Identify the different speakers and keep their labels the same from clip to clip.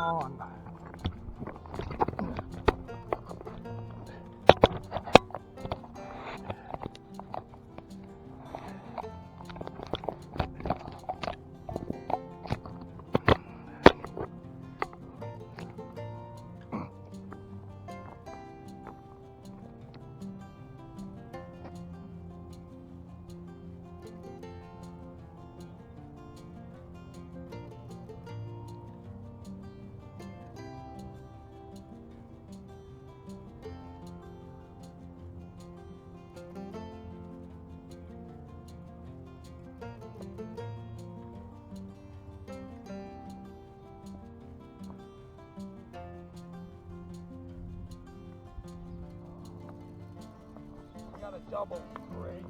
Speaker 1: on. Got a double, great.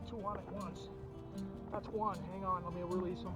Speaker 1: Two on at once. That's one. Hang on, let me release them.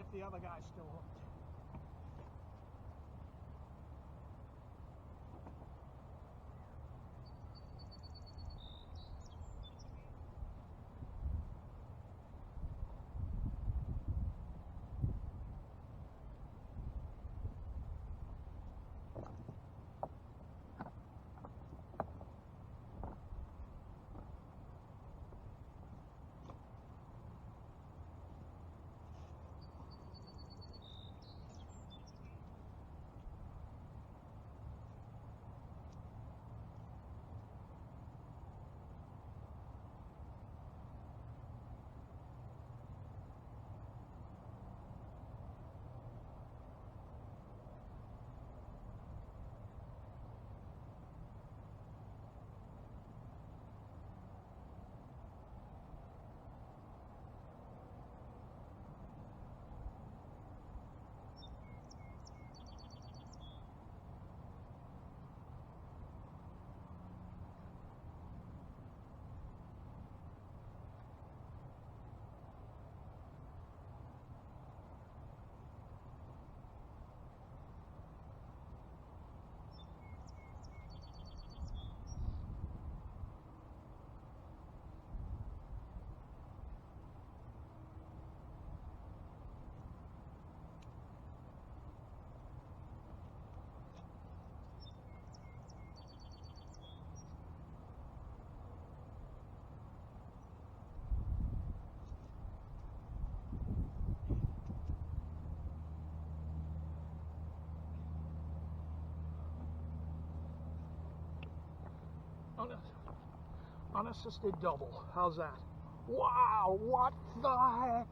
Speaker 1: if the other guy's still hooked. Unassisted double. How's that? Wow, what the heck?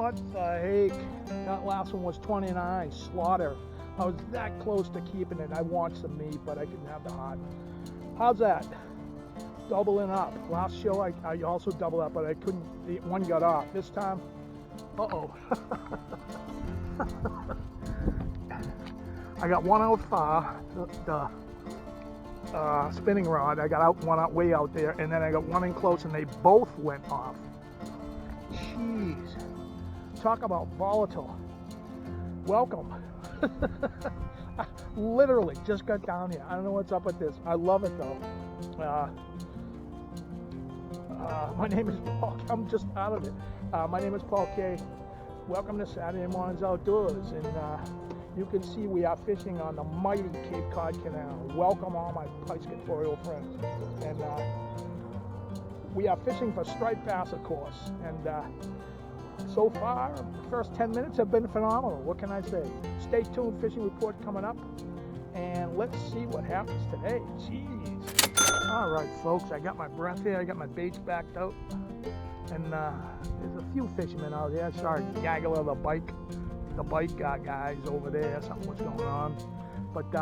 Speaker 1: What the heck? That last one was 29. Slaughter. I was that close to keeping it. I want some meat, but I didn't have the heart. How's that? Doubling up. Last show I also doubled up, but I couldn't. One got off. This time, uh-oh. I got one out far, the spinning rod. I got one out way out there, and then I got one in close, and they both went off. Jeez. Talk about volatile. Welcome. Literally just got down here. I don't know what's up with this. I love it though. My name is Paul. I'm just out of it. My name is Paul K. Welcome to Saturday Mornings Outdoors, and you can see we are fishing on the mighty Cape Cod Canal. Welcome all my piscatorial friends, and we are fishing for striped bass, of course. And so far, the first 10 minutes have been phenomenal. What can I say? Stay tuned. Fishing report coming up, and let's see what happens today. Jeez. All right, folks, I got my breath here. I got my baits backed out, and there's a few fishermen out there. I saw a gaggle of the bike guys over there. Something was going on. But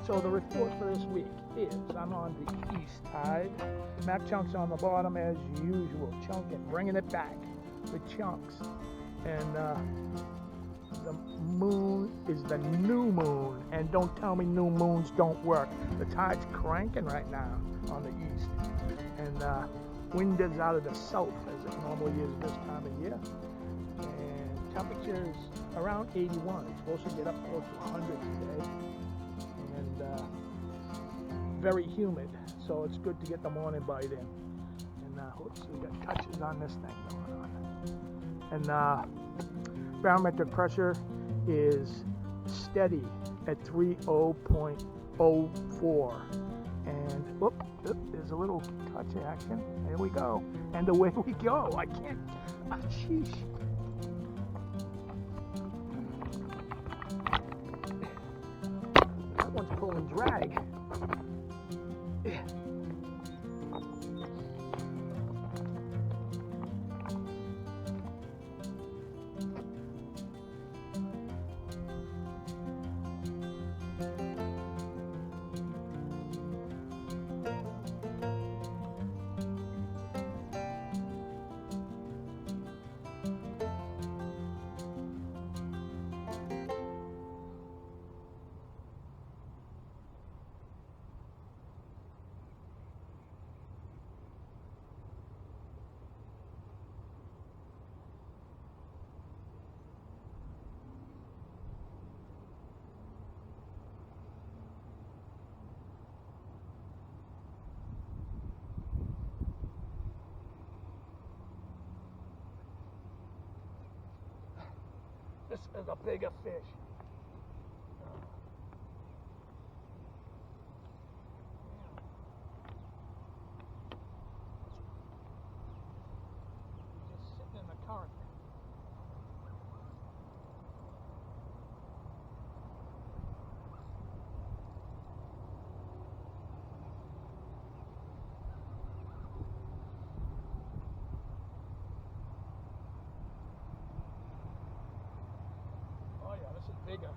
Speaker 1: so the report for this week is I'm on the east tide. Mac Chunk's on the bottom as usual, chunking, bringing it back with chunks. And the moon is the new moon, and don't tell me new moons don't work. The tide's cranking right now on the east, and wind is out of the south as it normally is this time of year, and temperatures around 81. It's supposed to get up close to 100 today, and very humid, so it's good to get the morning bite in. And oops, we got touches on this thing going on. And barometric pressure is steady at 30.04, and whoop, there's a little touch action. There we go, and away we go. I can't. Sheesh. That one's pulling drag. This is a bigger fish. Just sitting in the current. This is bigger.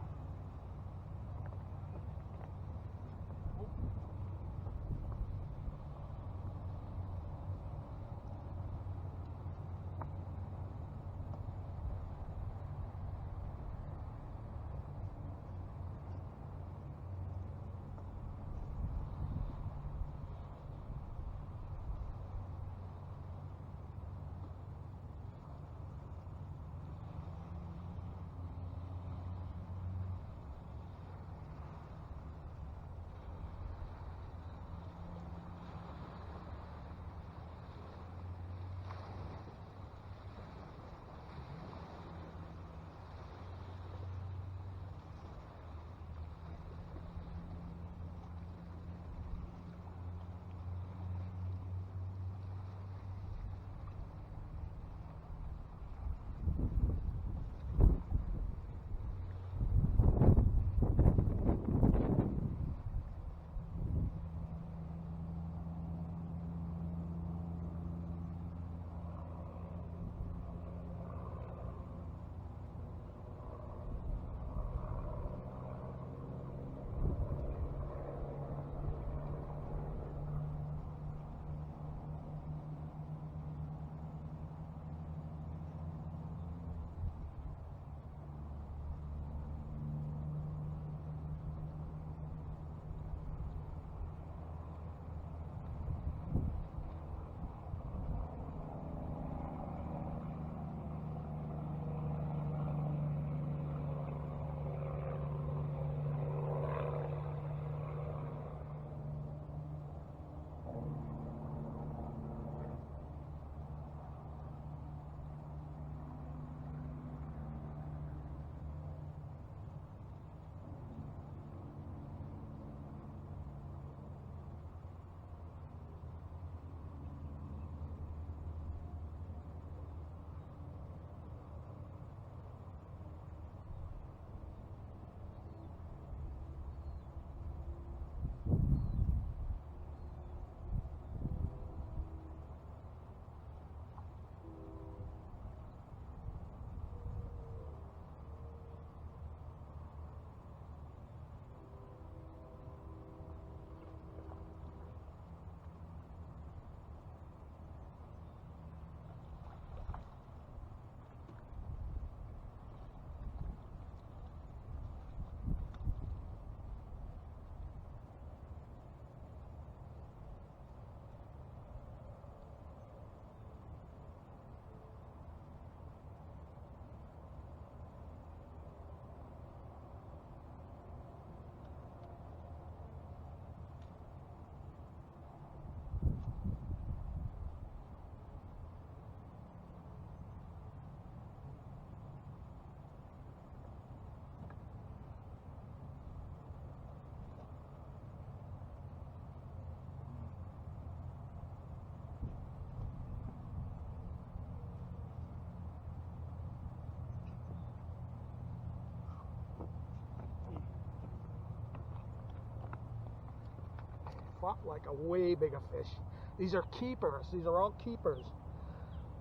Speaker 1: fought like a way bigger fish. These are keepers. These are all keepers.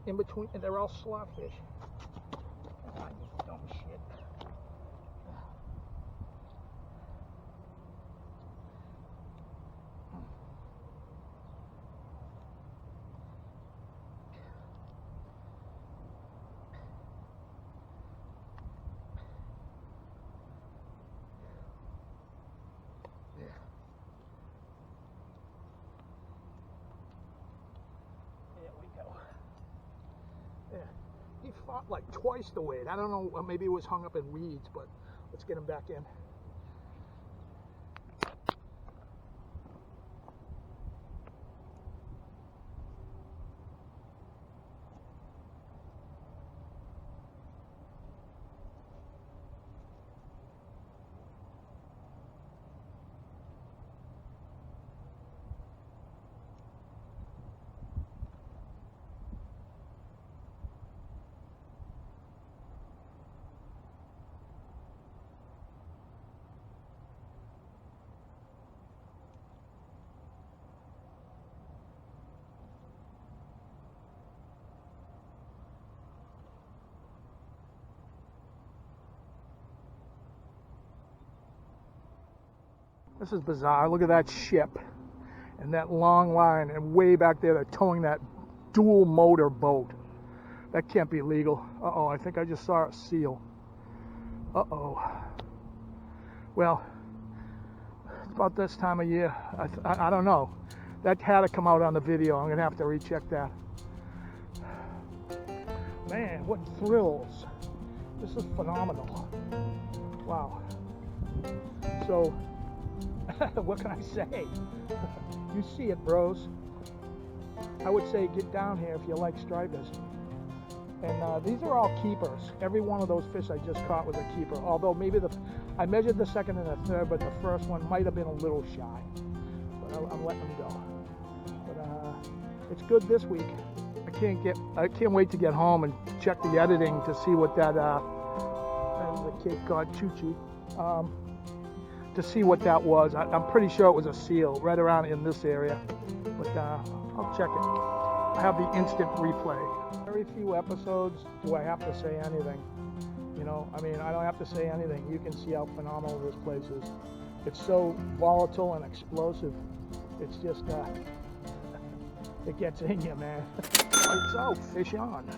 Speaker 1: In between, and they're all slot fish. Ah, you dumb shit. There we go. Yeah. He fought like twice the weight. I don't know, maybe it was hung up in weeds, but let's get him back in. This is bizarre. Look at that ship and that long line, and way back there they're towing that dual motor boat. That can't be legal. Uh-oh, I think I just saw a seal. Uh-oh. Well, it's about this time of year. I don't know. That had to come out on the video. I'm going to have to recheck that. Man, what thrills. This is phenomenal. Wow. So, what can I say? You see it, bros. I would say get down here if you like stripers. And these are all keepers. Every one of those fish I just caught was a keeper. Although maybe I measured the second and the third, but the first one might have been a little shy. But I'm letting them go. But it's good this week. I can't wait to get home and check the editing to see what that the Cape Cod choo-choo. To see what that was. I'm pretty sure it was a seal right around in this area, but I'll check it. I have the instant replay. Very few episodes do I have to say anything. You know, I mean, I don't have to say anything. You can see how phenomenal this place is. It's so volatile and explosive. It's just, it gets in you, man. Lights out, fish on.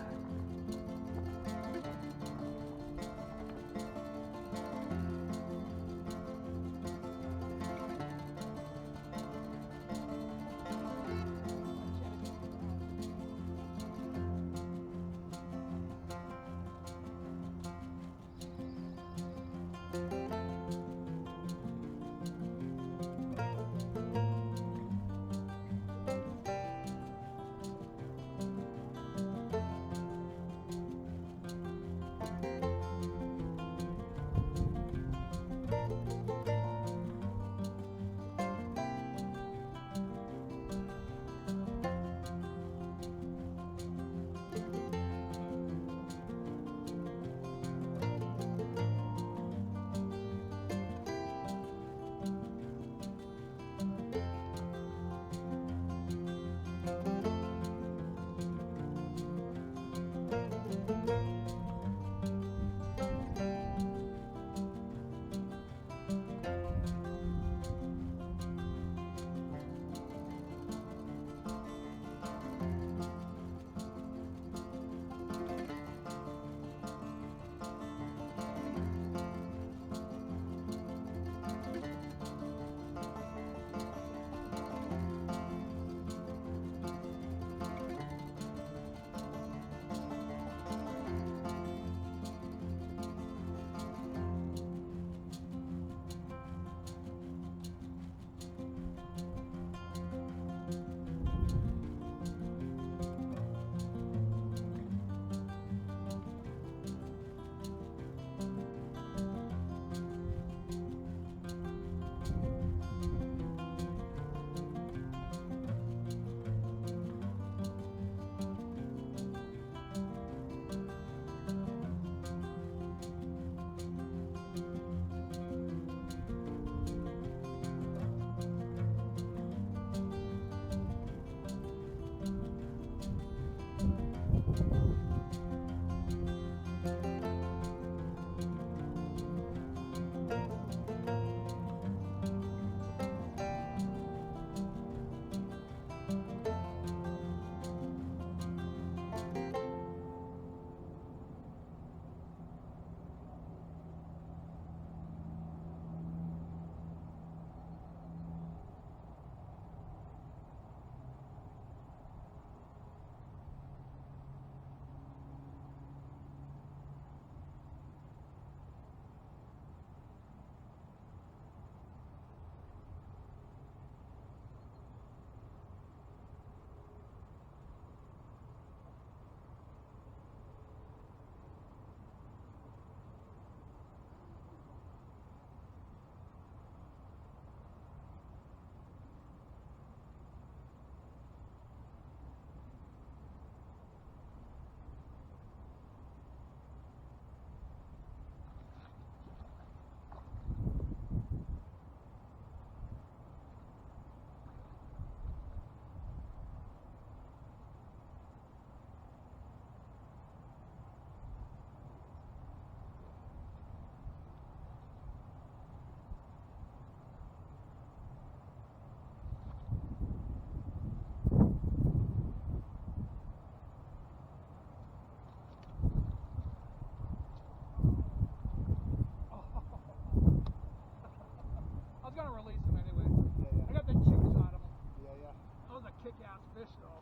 Speaker 1: Those are kick-ass fish, though.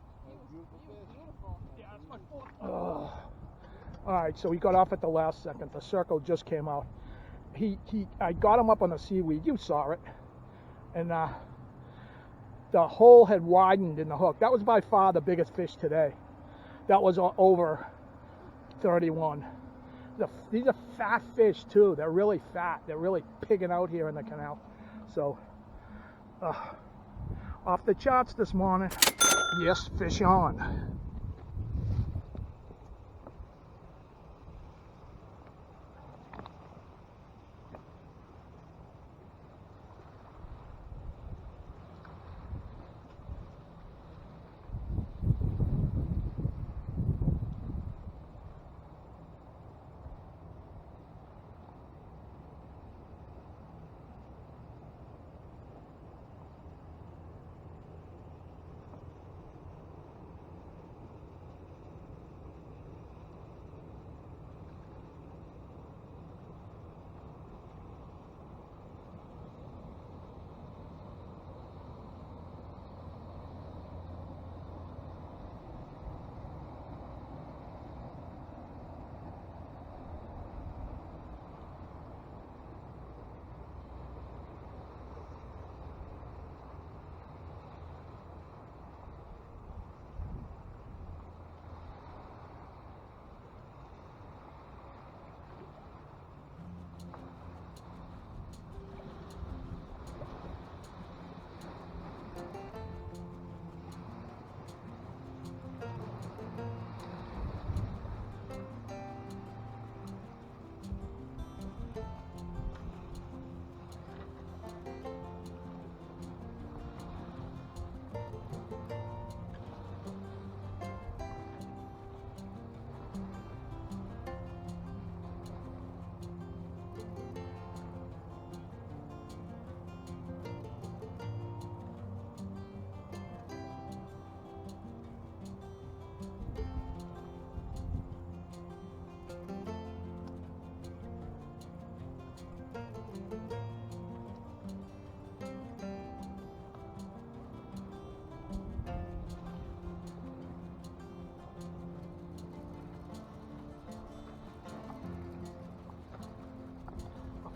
Speaker 2: Beautiful fish.
Speaker 3: Beautiful.
Speaker 1: Yeah, that's my fourth. All right, so he got off at the last second. The circle just came out. I got him up on the seaweed. You saw it, and the hole had widened in the hook. That was by far the biggest fish today. That was over 31. These are fat fish too. They're really fat. They're really pigging out here in the canal. So, off the charts this morning. Yes, fish on.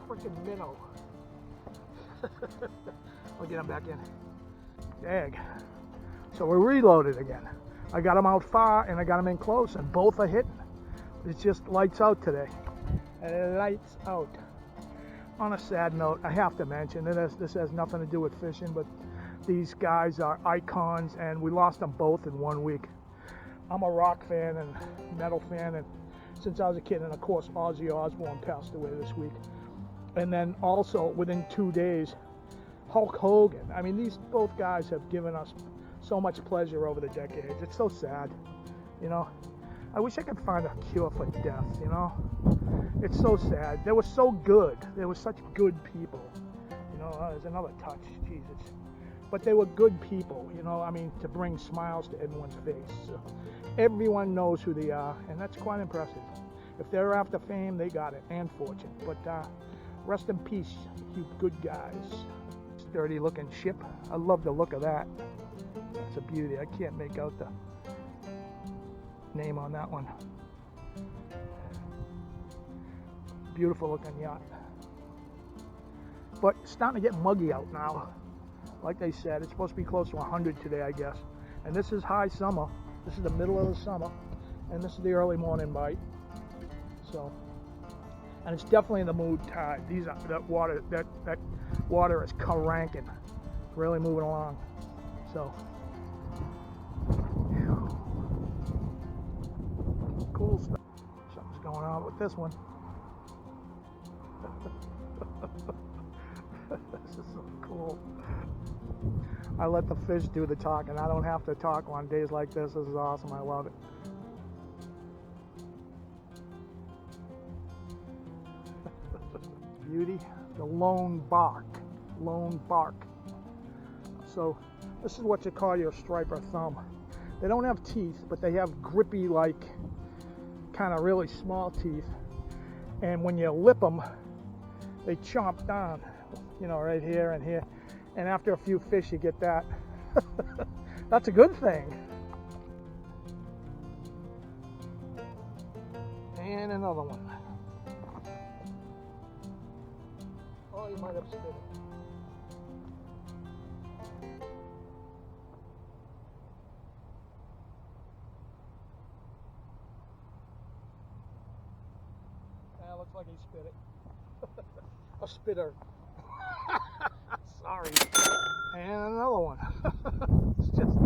Speaker 1: Freaking minnow. I'll get him back in. Dag. So we're reloaded again. I got him out far and I got him in close, and both are hitting. It's just lights out today. Lights out. On a sad note, I have to mention that this has nothing to do with fishing, but these guys are icons, and we lost them both in 1 week. I'm a rock fan and metal fan, and since I was a kid, and of course Ozzy Osbourne passed away this week. And then also within 2 days, Hulk Hogan. I mean, these both guys have given us so much pleasure over the decades. It's so sad, you know. I wish I could find a cure for death, you know. It's so sad. They were so good. They were such good people. You know, there's another touch, Jesus. But they were good people, you know. I mean, to bring smiles to everyone's face. So everyone knows who they are, and that's quite impressive. If they're after fame, they got it, and fortune. But rest in peace, you good guys. Sturdy looking ship. I love the look of that. That's a beauty. I can't make out the name on that one. Beautiful looking yacht. But it's starting to get muggy out now. Like they said, it's supposed to be close to 100 today, I guess. And this is high summer. This is the middle of the summer. And this is the early morning bite. So, and it's definitely in the mood tide. These are that water is cranking, really moving along. So, cool stuff. Something's going on with this one. This is so cool. I let the fish do the talking. I don't have to talk on days like this. This is awesome. I love it. Beauty, the lone bark. So this is what you call your striper thumb. They don't have teeth, but they have grippy, like kind of really small teeth. And when you lip them, they chomp down, you know, right here and here. And after a few fish, you get that That's a good thing. And another one. Oh, you might have spit it. Yeah, looks like he spit it. A spitter. Sorry. And another one. It's just...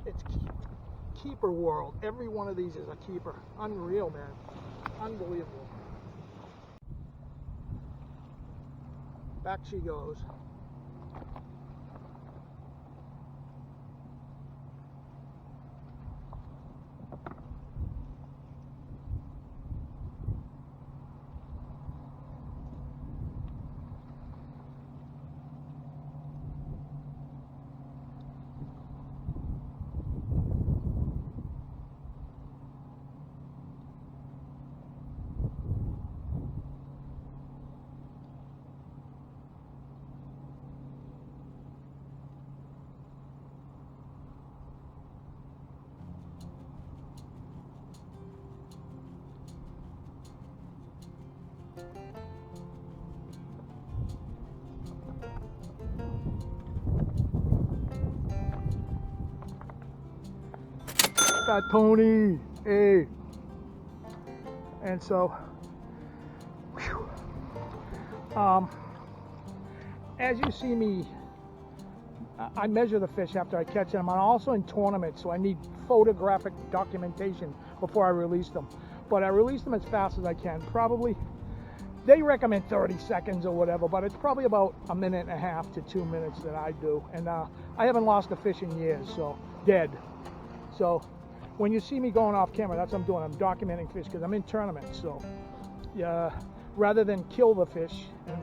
Speaker 1: It's keeper world. Every one of these is a keeper. Unreal, man. Unbelievable. Back she goes. Fat Tony, hey. And so, whew, as you see me, I measure the fish after I catch them. I'm also in tournaments, so I need photographic documentation before I release them. But I release them as fast as I can. Probably, they recommend 30 seconds or whatever, but it's probably about 1.5 to 2 minutes that I do. And I haven't lost a fish in years, so dead. So when you see me going off camera, that's what I'm doing. I'm documenting fish because I'm in tournaments. So yeah, rather than kill the fish and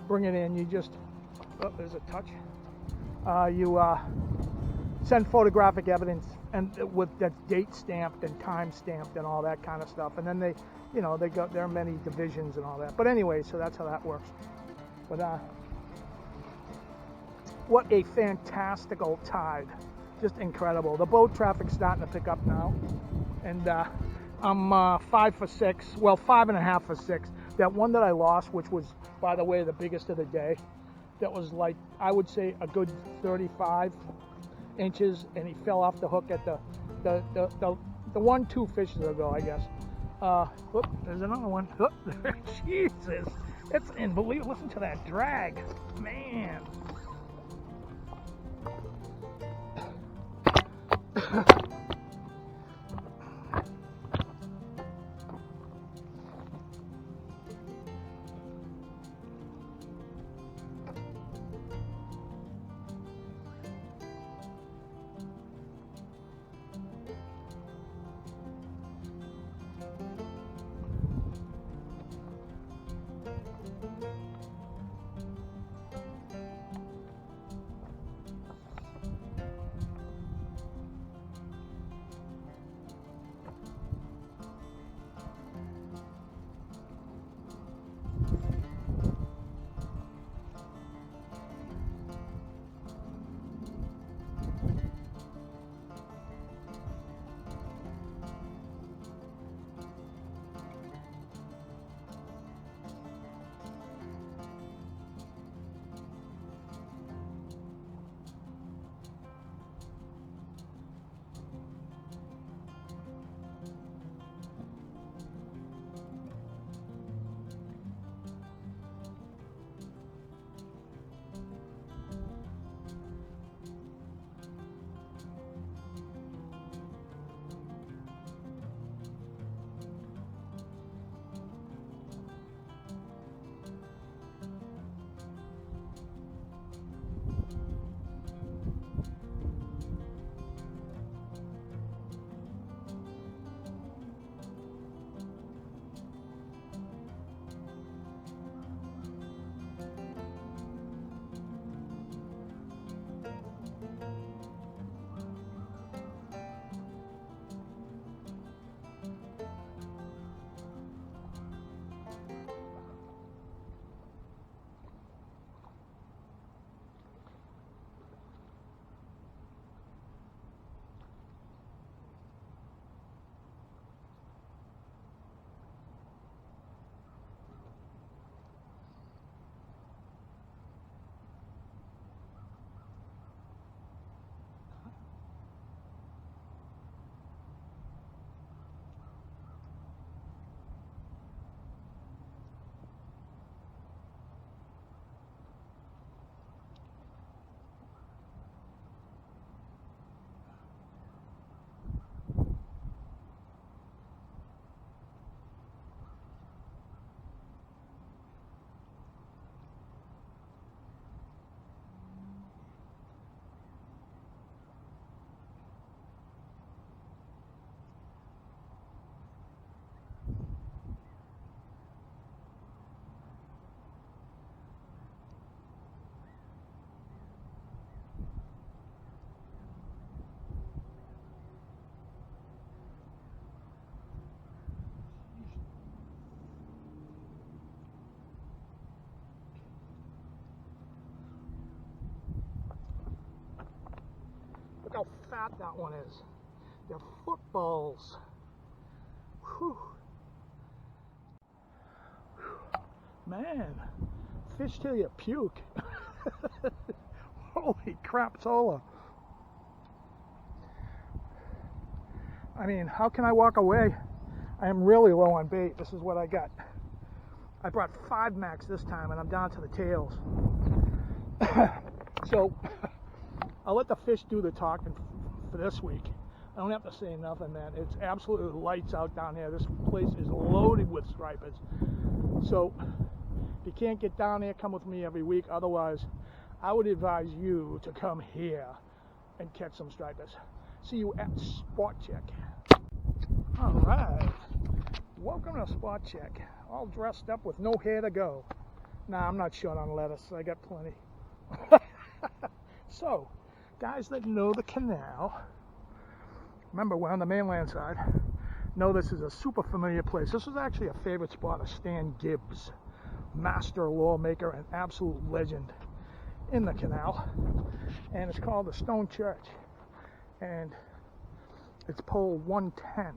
Speaker 1: bring it in, you just, oh, there's a touch. You send photographic evidence and with that's date stamped and time stamped and all that kind of stuff. And then they, you know, there are many divisions and all that. But anyway, so that's how that works. But What a fantastical tide. Just incredible. The boat traffic's starting to pick up now. And I'm 5 for 6, well, 5.5 for 6. That one that I lost, which was, by the way, the biggest of the day, that was like, I would say, a good 35 inches, and he fell off the hook at the 1-2 fishes ago, I guess. Whoop, there's another one. Whoop, Jesus, it's unbelievable. Listen to that drag, man. How fat that one is. They're footballs. Whew. Man, fish till you puke. Holy crap, Tola. I mean, how can I walk away? I am really low on bait. This is what I got. I brought 5 max this time and I'm down to the tails. So I'll let the fish do the talking for this week. I don't have to say nothing, man. It's absolutely lights out down here. This place is loaded with stripers. So if you can't get down there, come with me every week. Otherwise, I would advise you to come here and catch some stripers. See you at Spotchecks. All right. Welcome to Spotchecks. All dressed up with no hair to go. Nah, I'm not short on lettuce. I got plenty. So, guys that know the canal, remember we're on the mainland side, know this is a super familiar place. This was actually a favorite spot of Stan Gibbs, master lure maker and absolute legend. in the canal, and it's called the Stone Church, and it's pole 110.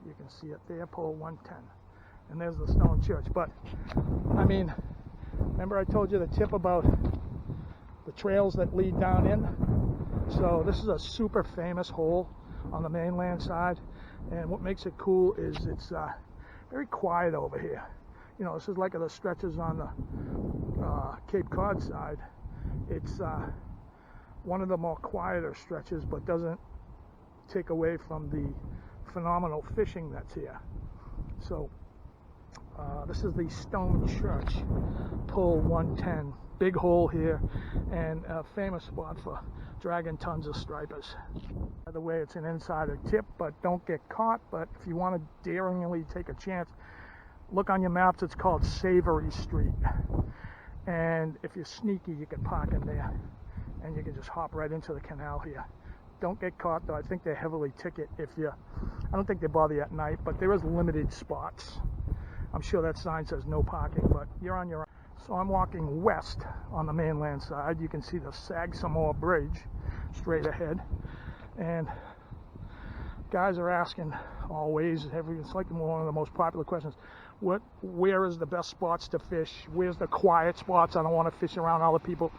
Speaker 1: You can see it there, pole 110, and there's the Stone Church. But I mean, remember I told you the tip about the trails that lead down in? So this is a super famous hole on the mainland side, and what makes it cool is it's very quiet over here. You know, this is like the stretches on the Cape Cod side. It's one of the more quieter stretches, but doesn't take away from the phenomenal fishing that's here. So this is the Stone Church, pole 110. Big hole here, and a famous spot for dragging tons of stripers. By the way, it's an insider tip, but don't get caught. But if you want to daringly take a chance, look on your maps. It's called Savory Street, and if you're sneaky, you can park in there, and you can just hop right into the canal here. Don't get caught, though. I think they're heavily ticket if you. I don't think they bother you at night, but there is limited spots. I'm sure that sign says no parking, but you're on your own. So I'm walking west on the mainland side. You can see the Sagamore Bridge straight ahead, and guys are asking always. It's like one of the most popular questions. Where is the best spots to fish? Where's the quiet spots? I don't want to fish around other people.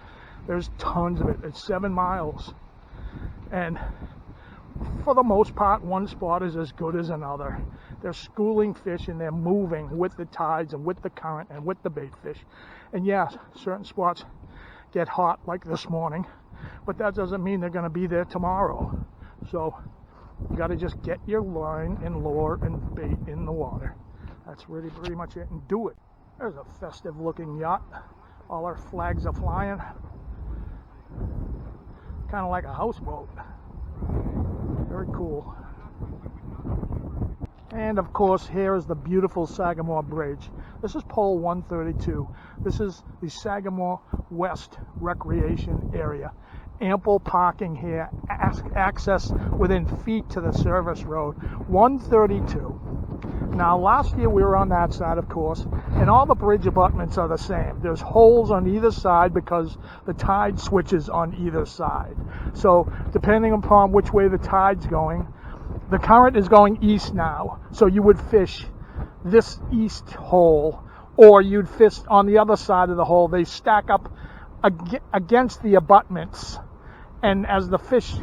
Speaker 1: There's tons of it. It's 7 miles, and for the most part, one spot is as good as another. They're schooling fish, and they're moving with the tides and with the current and with the bait fish. And yeah, certain spots get hot like this morning, but that doesn't mean they're going to be there tomorrow. So you got to just get your line and lure and bait in the water. That's really pretty much it, and do it. There's a festive looking yacht. All our flags are flying. Kind of like a houseboat. Very cool. And of course, here is the beautiful Sagamore Bridge. This is pole 132. This is the Sagamore West Recreation Area. Ample parking here, access within feet to the service road. 132. Now, last year we were on that side, of course, and all the bridge abutments are the same. There's holes on either side because the tide switches on either side. So, depending upon which way the tide's going, the current is going east now, so you would fish this east hole, or you'd fish on the other side of the hole. They stack up against the abutments, and as the fish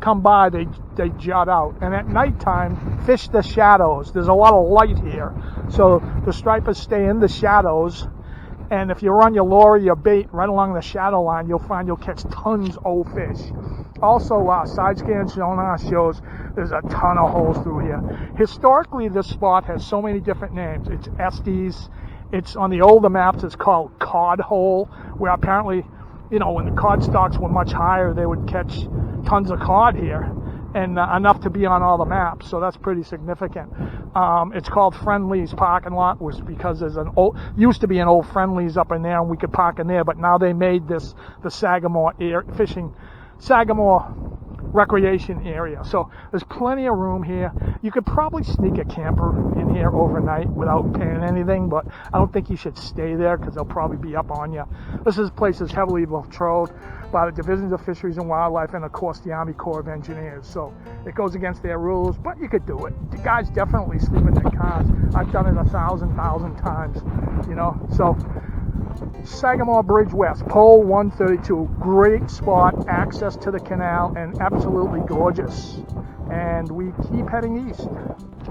Speaker 1: come by, they jut out. And at nighttime, fish the shadows. There's a lot of light here, so the stripers stay in the shadows. And if you run your lure or your bait right along the shadow line, you'll find you'll catch tons of fish. Also, side scan sonar shows there's a ton of holes through here. Historically, this spot has so many different names. It's Estes. It's on the older maps. It's called Cod Hole, where apparently, you know, when the cod stocks were much higher, they would catch tons of cod here, and enough to be on all the maps. So that's pretty significant. It's called Friendly's parking lot, was because there's used to be an old Friendly's up in there, and we could park in there. But now they made this the Sagamore Sagamore recreation area. So there's plenty of room here. You could probably sneak a camper in here overnight without paying anything, but I don't think you should stay there because they'll probably be up on you. This place is heavily patrolled by the Divisions of Fisheries and Wildlife and, of course, the Army Corps of Engineers. So it goes against their rules, but you could do it. The guys definitely sleep in their cars. I've done it 1,000 times, you know. So Sagamore Bridge West, pole 132, great spot, access to the canal, and absolutely gorgeous. And we keep heading east.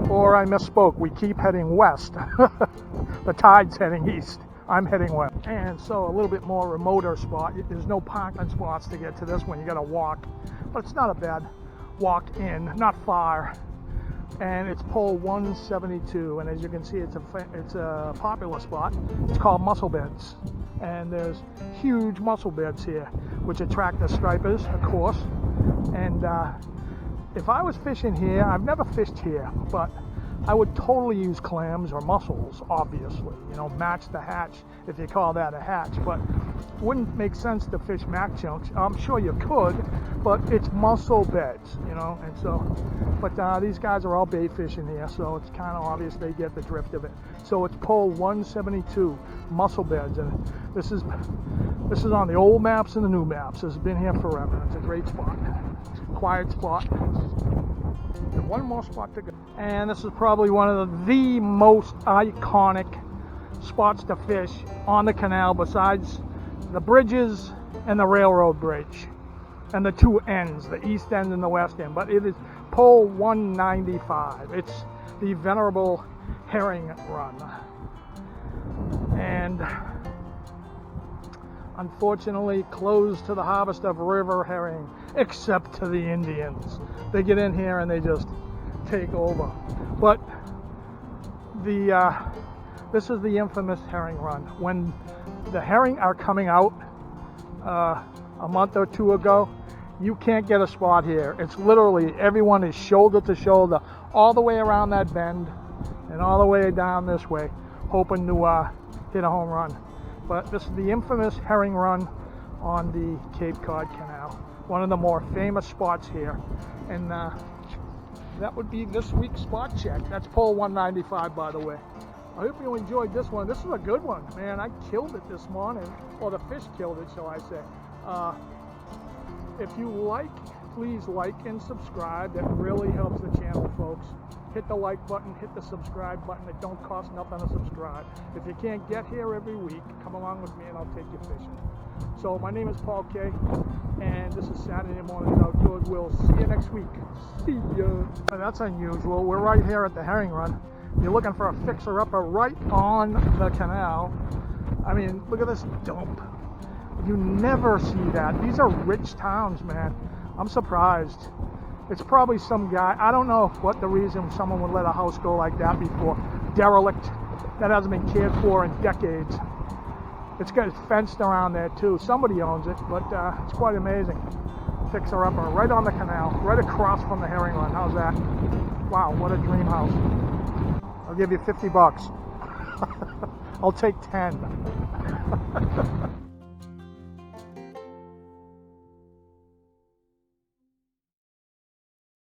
Speaker 1: Or I misspoke, we keep heading west. The tide's heading east. I'm heading west. And so a little bit more remoter spot. There's no parking spots to get to this one. You gotta walk, but it's not a bad walk in, not far. And it's pole 172, and as you can see, it's a popular spot. It's called Mussel Beds, and there's huge mussel beds here, which attract the stripers, of course. And if I was fishing here, I've never fished here, but I would totally use clams or mussels, obviously, you know, match the hatch, if you call that a hatch, but it wouldn't make sense to fish mac chunks. I'm sure you could, but it's mussel beds, you know, and so, but these guys are all bait fishing here, so it's kind of obvious they get the drift of it. So it's pole 172, mussel beds, and this is on the old maps and the new maps. This has been here forever. It's a great spot, quiet spot. And one more spot to go. And this is probably one of the most iconic spots to fish on the canal besides the bridges and the railroad bridge and the two ends, the east end and the west end. But it is pole 195. It's the venerable herring run. And unfortunately closed to the harvest of river herring, except to the Indians. They get in here and they just take over. But this is the infamous herring run. When the herring are coming out a month or two ago, you can't get a spot here. It's literally everyone is shoulder to shoulder all the way around that bend and all the way down this way, hoping to hit a home run. But this is the infamous herring run on the Cape Cod Canal, one of the more famous spots here. And that would be this week's spot check. That's pole 195, by the way. I hope you enjoyed this one. This is a good one, man. I killed it this morning, or the fish killed it, shall I say. If you like, please like and subscribe. That really helps the channel, folks. Hit the like button, hit the subscribe button. It don't cost nothing to subscribe. If you can't get here every week, come along with me and I'll take you fishing. So my name is Paul K, and this is Saturday Mornings Outdoors. We'll see you next week. See ya. That's unusual. We're right here at the herring run. You're looking for a fixer-upper right on the canal. I mean, look at this dump. You never see that. These are rich towns, man. I'm surprised. It's probably some guy, I don't know what the reason someone would let a house go like that before. Derelict, that hasn't been cared for in decades. It's got fenced around there too. Somebody owns it, but it's quite amazing. Fixer-upper right on the canal, right across from the herring run. How's that? Wow, what a dream house. I'll give you $50. I'll take 10.